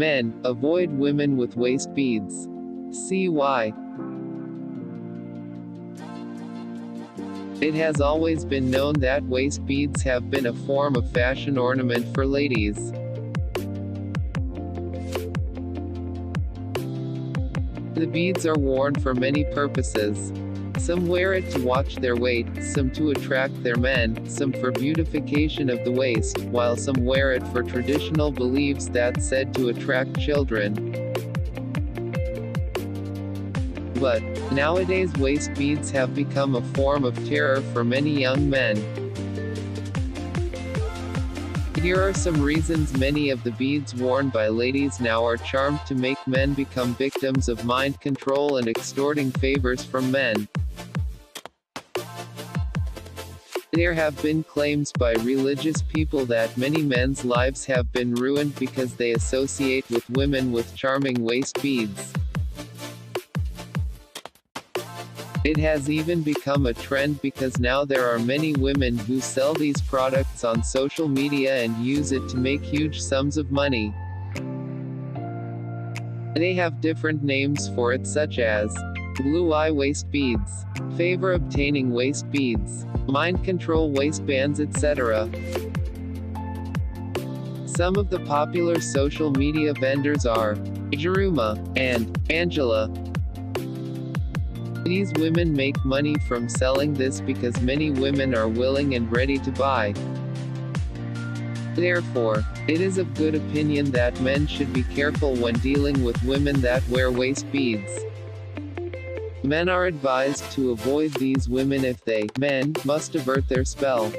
Men, avoid women with waist beads. See why. It has always been known that waist beads have been a form of fashion ornament for ladies. The beads are worn for many purposes. Some wear it to watch their weight, some to attract their men, some for beautification of the waist, while some wear it for traditional beliefs that said to attract children. But nowadays waist beads have become a form of terror for many young men. Here are some reasons many of the beads worn by ladies now are charmed to make men become victims of mind control and extorting favors from men. There have been claims by religious people that many men's lives have been ruined because they associate with women with charming waist beads. It has even become a trend because now there are many women who sell these products on social media and use it to make huge sums of money. They have different names for it, such as blue eye waist beads, favor obtaining waist beads, mind control waistbands, etc. Some of the popular social media vendors are Jaruma and Angela. These women make money from selling this because many women are willing and ready to buy. Therefore, it is of good opinion that men should be careful when dealing with women that wear waist beads. Men are advised to avoid these women if they, men, must avert their spell.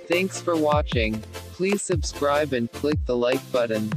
Thanks for watching. Please subscribe and click the like button.